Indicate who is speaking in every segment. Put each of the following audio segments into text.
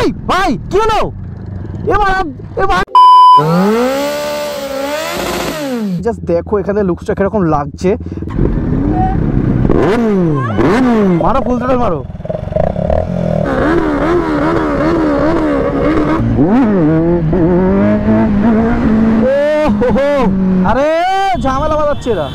Speaker 1: এই ভাই কি হলো? জাস্ট দেখো এখানে লুকসটা কিরকম লাগছে। মারো ফুল থ্রটল মারো। আরে ঝামেলা বাজাচ্ছে এরা।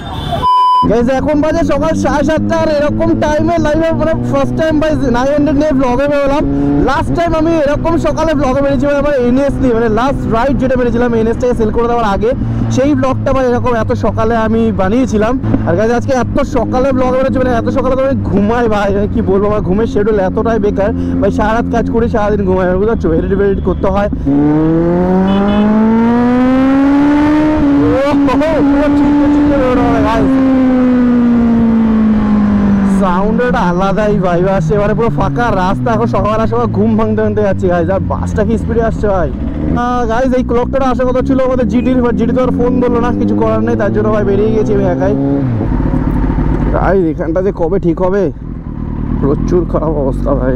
Speaker 1: এখন বাজে সকাল 7:30 আর এরকম টাইমে লাইভে মানে ফার্স্ট টাইম ভাই 900 নিয়ে ব্লগে বেরোলাম। লাস্ট টাইম আমি এরকম সকালে ব্লগে বেরিয়েছিলাম আমার এনএস নিয়ে, মানে লাস্ট রাইড যেটা বেরিয়েছিলাম এনএসটাকে সেল করে দেওয়ার আগে, সেই ব্লগটা ভাই এরকম এত সকালে আমি বানিয়েছিলাম। আর গাইজ আজকে এত সকালে ব্লগ বেরোচ্ছে, মানে এত সকালে তো আমি ঘুমাই ভাই, কি বলবো, আমার ঘুমের শিডিউল এতটাই বেকার ভাই। সারা রাত কাজ করে সারাদিন ঘুমাই, বুঝতে পারছো, এডিট করতে হয়। সাউন্ডটা আলাদাই ভাই আসছে, এবারে পুরো ফাঁকা রাস্তা। এখন সকালবেলা সবাই ঘুম ভাঙতে ভাঙতে যাচ্ছি গাইজ। আর বাসটা কি স্পিডে আসছে ভাই। গাইজ এই ক্লকটা আসার কথা ছিল আমাদের জিটির, জিটি তো আর ফোন ধরলো না, কিছু করার নেই, তার জন্য ভাই বেরিয়ে গেছি আমি একাই। গাইজ এখানটা যে কবে ঠিক হবে, প্রচুর খারাপ অবস্থা ভাই।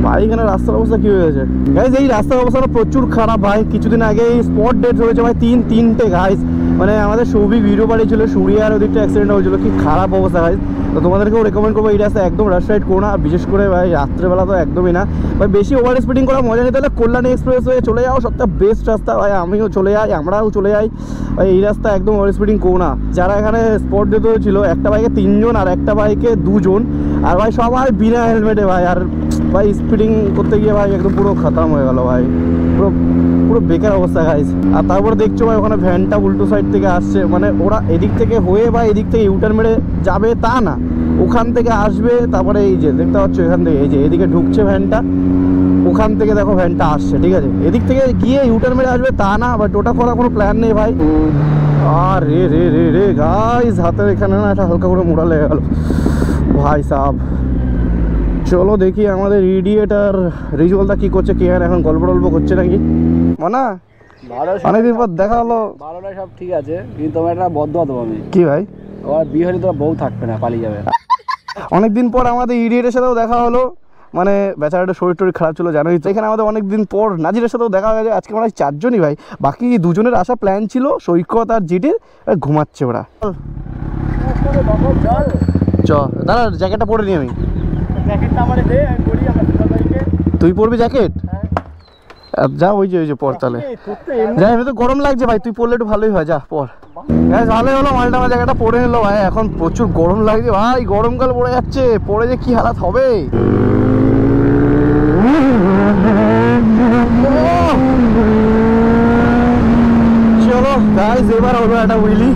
Speaker 1: ভাই এখানে রাস্তার অবস্থা কি হয়েছে গাইজ? এই রাস্তার অবস্থাটা প্রচুর খারাপ ভাই। কিছুদিন আগে স্পট ডেট হয়েছে ভাই তিনটে গাইজ। মানে আমাদের সৌভিক ভিডিও বাড়িয়েছিল, সুরিয়ার ওদিকটা অ্যাক্সিডেন্ট হয়েছিল, কি খারাপ অবস্থা গাইজ। তো তোমাদেরকেও রেকমেন্ড করবো এই রাস্তা একদম রাশ রাইড করো না, বিশেষ করে ভাই রাত্রেবেলা তো একদমই না ভাই। বেশি ওভার স্পিডিং করা মজা নিতে হলে কল্যাণী এক্সপ্রেস হয়ে চলে যাও, সবটা বেস্ট রাস্তা ভাই। আমিও চলে যাই, আমরাও চলে যাই ভাই। এই রাস্তা একদম ওভার স্পিডিং করো না। যারা এখানে স্পট ডেট হয়েছিল, একটা বাইকে 3 জন আর একটা বাইকে 2 জন, আর ভাই সবাই বিনা হেলমেটে ভাই। আর ভাই স্পিডিং করতে গিয়ে ভাই একদম পুরো খতম হয়ে গেল ভাই, পুরো বেকার অবস্থা গাইজ। আর তারপরে দেখছো ভাই ওখানে ভ্যানটা উল্টো সাইড থেকে আসছে, মানে ওরা এদিক থেকে হয়ে বা এদিক থেকে ইউটার্ন মেরে যাবে তা না, ওখান থেকে আসবে। তারপরে এই যে দেখতে পাচ্ছ এখান থেকে, এই যে এদিকে ঢুকছে ভ্যানটা, ওখান থেকে দেখো ভ্যানটা আসছে, ঠিক আছে। এদিক থেকে গিয়ে ইউটার্ন মেরে আসবে তা না, বাট ওটা করার কোনো প্ল্যান নেই ভাই। আর রে রে রে রে গাইজ, হাতের এখানে না একটা হালকা করে মোড়া লেগে গেল ভাই সাহেব। চলো দেখি আমাদের ইডিয়েটার রিজুয়ালটা কি করছে, কে আর এখন গল্প টল্প করছে নাকি। মানা অনেকদিন পর দেখা হলো।
Speaker 2: ভালোটা সব ঠিক আছে, কিন্তু তোমার একটা বদ্ধ দেবো আমি।
Speaker 1: কি ভাই?
Speaker 2: আমার বিয়ে হলে তোর বউ থাকবে না, পালিয়ে যাবে।
Speaker 1: অনেকদিন পর আমাদের ইডিয়েটের সাথেও দেখা হলো, মানে বেচারাটা শরীর টরীর খারাপ ছিল জানোই তো। এখানে আমাদের অনেকদিন পর নাজিরের সাথেও দেখা হয়ে যায়। আজকে আমরা 4 জনই ভাই, বাকি 2 জনের আসা প্ল্যান ছিল, সৈকত আর জিটির। ঘুমাচ্ছে ওরা। চ দাঁড়া, জ্যাকেটটা পরে নি আমি। তুই পরবি জ্যাকেট? যা ওই যে পর তাহলে। যাই, আমি তো গরম লাগছে ভাই, তুই পরলে একটু ভালোই হয়, যা পর। ভালোই হলো, মালটা আমার জ্যাকেটটা পরে নিলো ভাই। এখন প্রচুর গরম লাগছে ভাই, গরমকাল পড়ে যাচ্ছে, পরে যে কি হালাত হবে। চলো গাইজ এবার হলো একটা উইলি।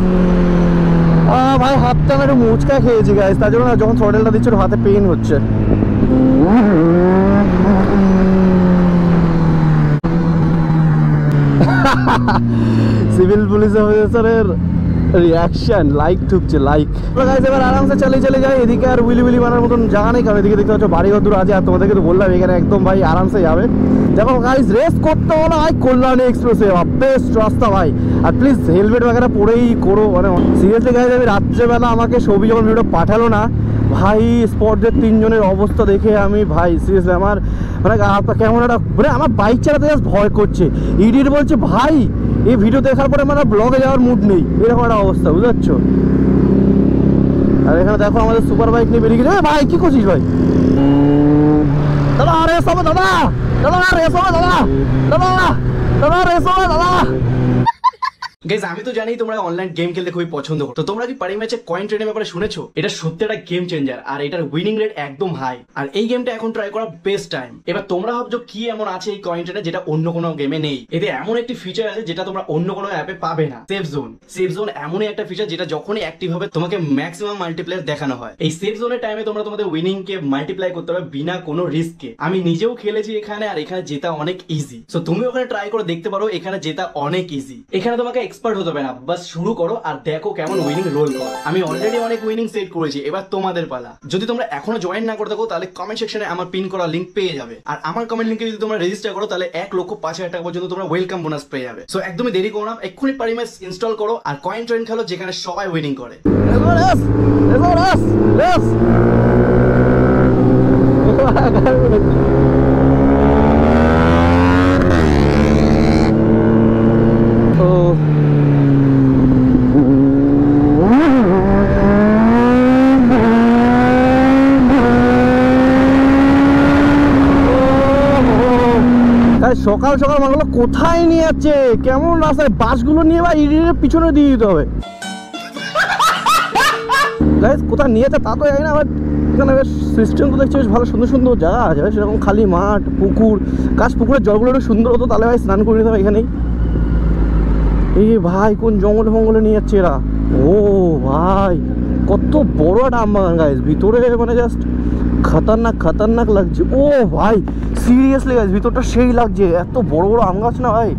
Speaker 1: ভাই হাতটা আমি একটু মুচকা খেয়েছি গাইজ, তার জন্য যখন থ্রটেলটা দিচ্ছিল হাতে পেইন হচ্ছে। সিভিল পুলিশ অফিসারের রিয়াকশন লাইক ঠুকছে, লাইক। গাইজ এবার আরামসে চলে যাই। এদিকে আর উইলি বানার মতন জায়গা নেই, কারণ এদিকে দেখতে পাচ্ছ বাড়িঘর দূর আছে। আর তোমাদেরকে তো বললাম এখানে একদম ভাই আরামসে যাবে। দেখো গাইজ রেস করতে হলো ভাই কল্যাণী এক্সপ্রেসে, বেস্ট রাস্তা ভাই। আর প্লিজ হেলমেট বাগেরা পরেই করো, মানে সিরিয়াসলি গাইজ আমি রাত্রেবেলা আমাকে ছবি যখন ভিডিও পাঠালো না ভাই, স্পটের 3 জনের অবস্থা দেখে আমি ভাই সিরিয়াসলি আমার মানে কেমন একটা, মানে আমার বাইক চালাতে জাস্ট ভয় করছে। ইডিট বলছে ভাই এই ভিডিও দেখার পরে মানে ব্লগে যাওয়ার মুড নেই, এরকম একটা অবস্থা, বুঝতে পারছো। আর এখানে দেখো আমাদের সুপার বাইক নিয়ে বেরিয়ে গেছে। ভাই কি করছিস ভাই? দাদা রেস হবে, দাদা রেস হবে, দাদা রেস হবে, দাদা। গাইজ আমি তো জানি তোমরা অনলাইন গেম খেলতে খুবই পছন্দ করো, তো তোমরা কি পারি ম্যাচে কয়েন ট্রেনের ব্যাপারে শুনেছো? এটা সত্যি একটা গেম চেঞ্জার, আর এটার উইনিং রেট একদম হাই। আর এই গেমটা এখন ট্রাই করা বেস্ট টাইম। এবার তোমরা ভাবছো কি এমন আছে এই কয়েন ট্রেনে যেটা অন্য কোনো গেমে নেই? এতে এমন একটি ফিচার আছে যেটা তোমরা অন্য কোনো অ্যাপে পাবে না, সেফ জোন। সেফ জোন এমনই একটা ফিচার যেটা যখনই অ্যাক্টিভ হবে তোমাকে ম্যাক্সিমাম মাল্টিপ্লেয়ার দেখানো হয়। এই সেফ জোনের টাইমে তোমরা তোমাদের উইনিং কে মাল্টিপ্লাই করতে হবে বিনা কোনো রিস্কে। আমি নিজেও খেলেছি এখানে, আর এখানে জেতা অনেক ইজি। সো তুমি ওখানে ট্রাই করে দেখতে পারো, এখানে জেতা অনেক ইজি। এখানে তোমাকে এক্সপার্ট হতে হবে না, বাস শুরু করো আর দেখো কেমন উইনিং রোল করো। আমি অলরেডি অনেক উইনিং সেট করেছি, এবার তোমাদের পালা। যদি তোমরা এখনো জয়েন না করে থাকো তাহলে কমেন্ট সেকশনে আমার পিন করা লিংক পেয়ে যাবে। আর আমার কমেন্ট লিংকে যদি তোমরা রেজিস্টার করো তাহলে 1,05,000 টাকা পর্যন্ত তোমরা ওয়েলকাম বোনাস পেয়ে যাবে। সো একদমই দেরি করো না, এক্ষুনি পারিমেস ইনস্টল করো আর কয়েন ট্রেন খেলো যেখানে সবাই উইনিং করে। ভাই সকাল সকাল মালগুলো কোথায় নিয়ে যাচ্ছে, কেমন রাস্তায় বাসগুলো নিয়ে বা ইডির পিছনে দিয়ে দিতে হবে। গাইস কোথায় নিয়ে যাচ্ছে তা তো জানি না, বাট এখানে বেশ সিস্টেম তো দেখছি বেশ ভালো, সুন্দর সুন্দর জায়গা আছে ভাই, সেরকম খালি মাঠ পুকুর, কাশ পুকুরের জলগুলো একটু সুন্দর হতো তাহলে ভাই স্নান করে নিতে হবে এখানেই। এই ভাই কোন জঙ্গলে ফঙ্গলে নিয়ে যাচ্ছে এরা। ও ভাই কত বড় একটা আম বাগান গাইস, ভিতরে মানে জাস্ট খতরনাক খতরনাক লাগছে। ও ভাই সিরিয়াসলি গাইস ভিতরটা সেই লাগছে, এত বড় বড় আম গাছ না ভাই।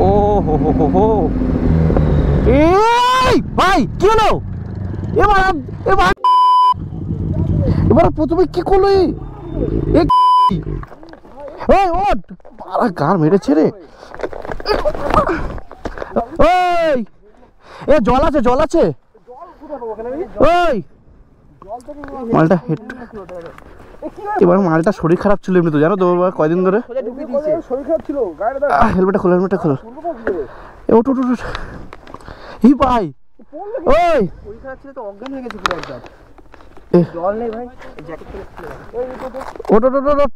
Speaker 1: ও হো হো হো হো, এই ভাই কি হলো এবার, এবার প্রথমে কি করলো এই ওট পাড়া গান মেরেছে রে। ওই এ জল আছে, জল আছে ওই মালটা হেড। এবার মালটা শরীর খারাপ ছিল এমনি তো জানো তো কয়দিন ধরে, হেলমেটটা খোলো, হেলমেটটা খোলো। ওট ওট ওট ই ভাই ওই ওট ওট ওট ওট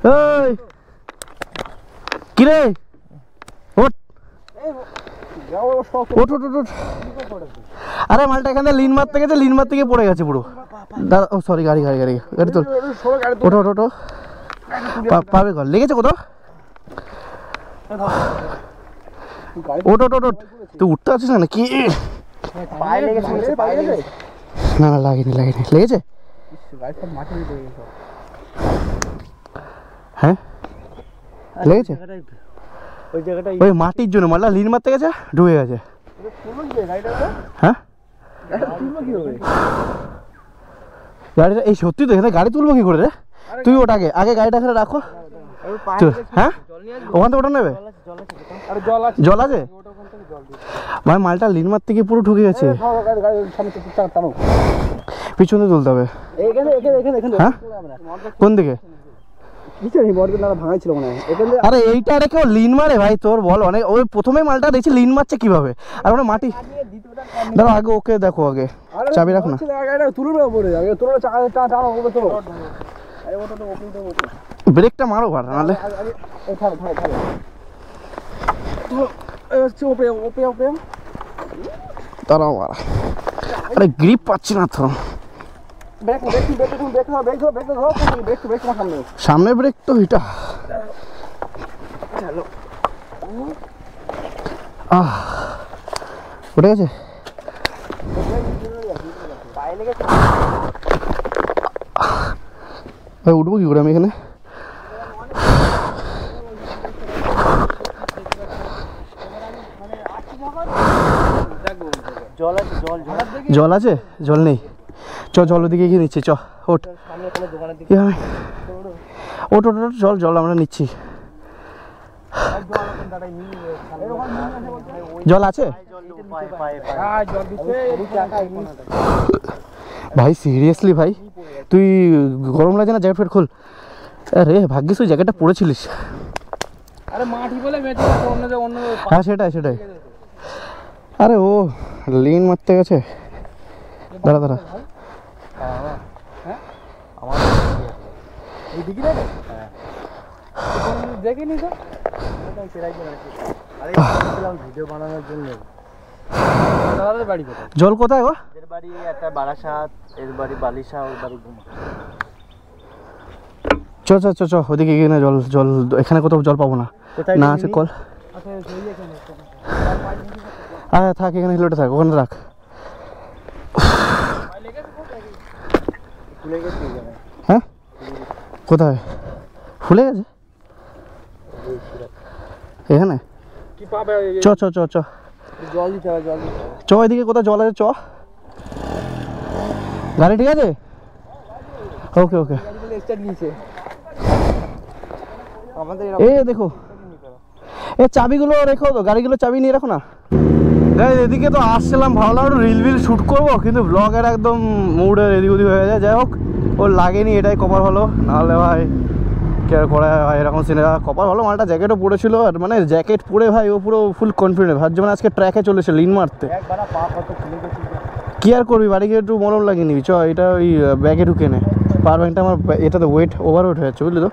Speaker 1: এই কিরে ওট ওট ওট ওট। আরে মালটা এখানে লিন মারতে গেছে, লিন মারতে গিয়ে পড়ে গেছে পুরো। দাদা ও সরি, গাড়ি গাড়ি গাড়ি গাড়ি তোর ওটো ওটো ওটো পাবে কল লেগেছে কোথাও। ওটো ওটো ওটো তুই উঠতে পারছিস না কি? না না লাগেনি লাগেনি, লেগেছে হ্যাঁ লেগেছে ওই মাটির জন্য, মালটা লিন মারতে গেছে ডুবে গেছে। হ্যাঁ গাড়িটা এই সত্যি তো, এখানে গাড়ি তুলবো কি করে রে? তুই ওটা আগে আগে গাড়িটা এখানে রাখো। হ্যাঁ ওখান থেকে ওটা নেবে, জল আছে ভাই। মালটা লিন মারতে গিয়ে পুরো ঢুকে গেছে, পিছনে তুলতে হবে। হ্যাঁ কোন দিকে? আরে এইটা রেখে লিন মারে ভাই, তোর বল অনেক। ওই প্রথমে মালটা দেখছি লিন মারছে কিভাবে, আর ওটা মাটি। দাঁড়া আগে ওকে দেখো, আগে চাবি রাখ না। ব্রেকটা মারো ভাড়া নাহলে। দাঁড়াও মারা, আরে গ্রিপ পাচ্ছি না তো। সামনে ব্রেক তো এটা। উঠে গেছে ভাই, উঠবো কি করে আমি এখানে? জল আছে? জল নেই, চ জল ওদিকে গিয়ে নিচ্ছি, চ ওঠ ওঠ ওঠ ওঠ, জল জল আমরা নিচ্ছি। জল আছে ভাই? সিরিয়াসলি ভাই তুই গরম লাগে না? জ্যাকেট ফ্যাকেট খোল। আরে ভাগ্যিস ওই জ্যাকেটটা পরেছিলিস। হ্যাঁ সেটাই সেটাই। আরে ও লিন মারতে গেছে। দাঁড়া দাঁড়া, জল কোথায় গো? চ চ চ চ ওদিকে গিয়ে না, জল জল এখানে কোথাও জল পাবো না। না আছে কল? হ্যাঁ থাক এখানে, হিলোটা থাক, ওখানে রাখ। হ্যাঁ কোথায় ফুলে গেছে? এখানে চ চ চ চ চ, এদিকে কোথায় জল আছে চ। গাড়ি ঠিক আছে? ওকে ওকে। এই দেখো এই চাবিগুলো রেখো তো, গাড়িগুলো চাবি নিয়ে রাখো না। এদিকে তো আসছিলাম, ভাবলাম একটু রিল বিল শ্যুট করবো, কিন্তু ব্লগের একদম মুডের এদিক ওদিক হয়ে যায়। যাই হোক ওর লাগেনি, এটাই কপাল হলো, নাহলে ভাই কি আর করা হয় ভাই, এরকম সিনেমা কপাল ভালো, মালটা জ্যাকেটও পরেছিল, আর মানে জ্যাকেট পরে ভাই ও পুরো ফুল কনফিডেন্ট, ভাবছে মানে আজকে ট্র্যাকে চলেছে লিন মারতে। কি আর করবি, বাড়ি গিয়ে একটু মলম লাগিয়ে নিবি, চ এটা ওই ব্যাগে ঢুকে নে, পাওয়ার ব্যাংকটা আমার এটাতে ওয়েট ওভারওয়েট হয়ে যাচ্ছে, বুঝলি তো।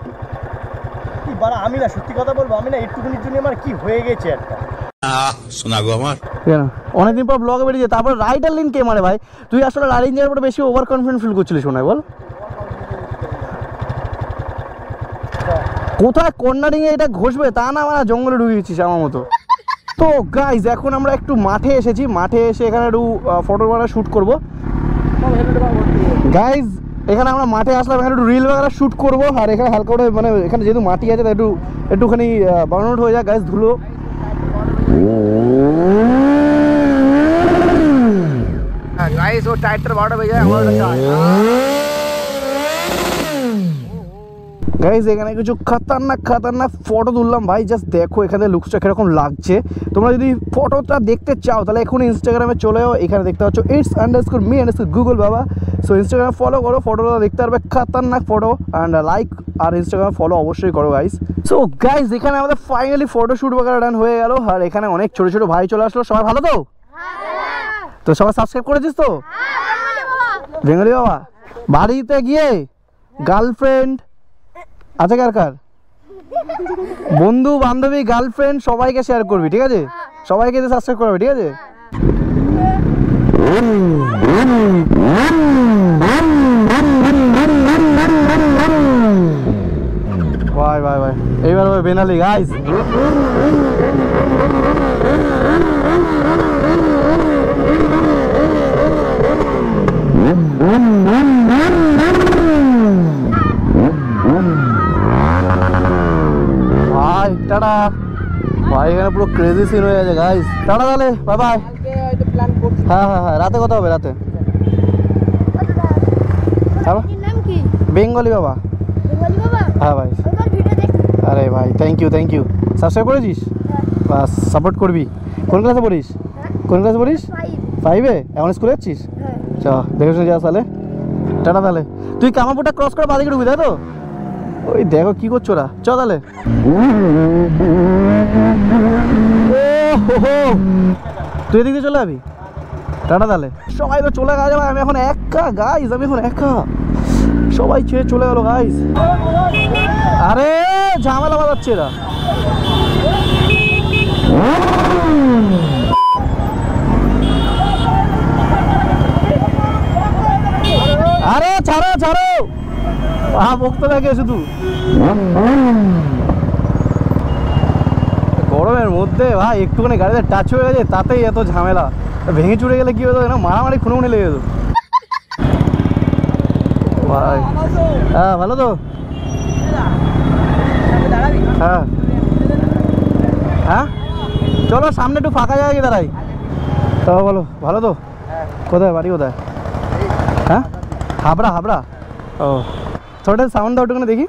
Speaker 3: আমি না সত্যি কথা বলবো, আমি না একটুখানির জন্য আমার কি হয়ে গেছে একটা
Speaker 4: শোনা গো আমার,
Speaker 1: কেন অনেকদিন পর ব্লগে বেরিয়েছে, তারপর রাইডার লিন কে মারে ভাই, তুই আসলে রাইডিং যাওয়ার পরে বেশি ওভার কনফিডেন্ট ফিল করছিলিস শোনায় বল। কোথায় কর্নারিংয়ে এটা ঘষবে তা না, আমরা জঙ্গলে ঢুকিয়েছিস আমার মতো। তো গাইজ এখন আমরা একটু মাঠে এসেছি, মাঠে এসে এখানে একটু ফটো শ্যুট করবো গাইজ। এখানে আমরা মাঠে আসলাম, এখানে একটু রিল বাগারা শ্যুট করবো, আর এখানে হালকা করে মানে এখানে যেহেতু মাটি আছে তাই একটুখানি বার্নআউট হয়ে যায় গাইজ, ধুলো। গাইজ ও টাইটার 12টা বেজে যায়, গাইজ এখানে কিছু খতরনাক ফটো তুললাম ভাই, জাস্ট দেখো এখানে লুকসটা কিরকম লাগছে। তোমরা যদি ফটোটা দেখতে চাও তাহলে এখন ইনস্টাগ্রামে চলে যাও, এখানে দেখতে পাচ্ছ its_me_google বাবা। সো ইনস্টাগ্রামে ফলো করো, ফটোটা দেখতে পারবে, খতরনাক ফটো, অ্যান্ড লাইক আর ইনস্টাগ্রামে ফলো অবশ্যই করো গাইজ। সো গাইজ এখানে আমাদের ফাইনালি ফটোশ্যুট বাগারা ডান হয়ে গেল, আর এখানে অনেক ছোটো ছোটো ভাই চলে আসলো। সবাই ভালো তো? তো সবাই সাবস্ক্রাইব করেছিস তো? বেঙ্গলি বাবা। বাড়িতে গিয়ে গার্লফ্রেন্ড আছে কার বন্ধু বান্ধবী গার্লফ্রেন্ড সবাইকে শেয়ার করবি, ঠিক আছে? সবাইকে সাবস্ক্রাইব করবি, ঠিক আছে? ভাই ভাই ভাই এইবার হবে বেনালি গাইস। ভাই টাটা ভাই, এখানে পুরো ক্রেজি সিন হয়ে গেছে গাইস। টাটা তাহলে, বাই বাই। হ্যাঁ হ্যাঁ হ্যাঁ, রাতে কথা হবে, রাতে। বেঙ্গলি বাবা। হ্যাঁ ভাই। আরে ভাই থ্যাংক ইউ। সাবস্ক্রাইব করেছিস? বাস সাপোর্ট করবি। কোন ক্লাসে পড়িস? কোন ক্লাসে পড়িস? 5-এ। এখন স্কুলে যাচ্ছিস? চ দেখে শুনে যাস তাহলে। টাটা তাহলে। তুই কামারপুরটা ক্রস করে বাদিকে ঢুকবি, তাই তো? ওই দেখো কি করছো ওরা, চ তাহলে। তুই এদিকে চলে যাবি? টাটা তাহলে। সবাই তো চলে গেছে ভাই, আমি এখন একা গাইস, আমি এখন একা, সবাই ছেড়ে চলে গেল গাইস। আরে ঝামেলা বাজাচ্ছে এরা। আরে ছাড়ো বকতে থাকে শুধু। গরমের মধ্যে ভাই একটুখানি গাড়িতে টাচ হয়ে গেছে তাতেই এত ঝামেলা, ভেঙে চুড়ে গেলে কি হতো না, মারামারি খুনোখুনি লেগে যেত ভাই। হ্যাঁ ভালো তো? হ্যাঁ হ্যাঁ চলো সামনে একটু ফাঁকা জায়গায় দাঁড়াই। তা বলো ভালো তো? কোথায় বাড়ি কোথায়? হ্যাঁ হাবড়া। ও থোড়া সাউন্ড দাও একটুখানি দেখি।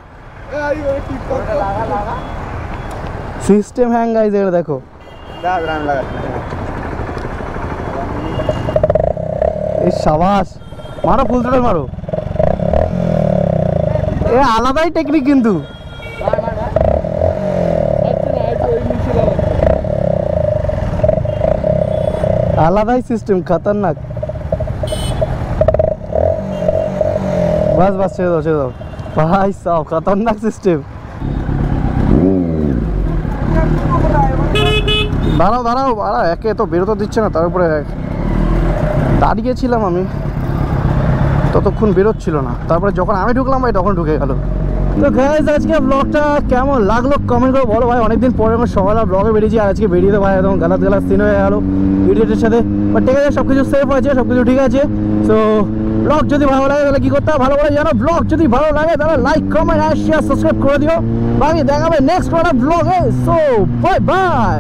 Speaker 1: সিস্টেম হ্যাং গাইজ, এগুলো দেখো। এই সাবাস, মারো ফুল থ্রোটল মারো। এ আলাদাই টেকনিক কিন্তু। আলাদাই সিস্টেম, খতরনাক। বাস ছেড়ে দাও ভাই সাহ, খতরনাক সিস্টেম। দাঁড়াও একে তো বেরোতে দিচ্ছে না, তার উপরে দাঁড়িয়েছিলাম আমি, ততক্ষণ বেরোচ্ছিল না, তারপরে যখন আমি ঢুকলাম ভাই তখন ঢুকে গেল। তো গাইস আজকে ব্লগটা কেমন লাগলো কমেন্ট করে বলো ভাই। অনেকদিন পরে আমি সকালে ব্লগে বেরিয়েছি, আর আজকে বেরিয়ে তো ভাই একদম গালাত সিন হয়ে গেল ভিডিওটির সাথে, বাট ঠিক আছে, সব কিছু সেফ আছে, সব কিছু ঠিক আছে। সো ব্লগ যদি ভালো লাগে তাহলে কি করতে হবে ভালো করে জানো, ব্লগ যদি ভালো লাগে তাহলে লাইক কমেন্ট আর শেয়ার সাবস্ক্রাইব করে দিও। বাকি দেখাবে নেক্সট ব্লগে। So bye bye.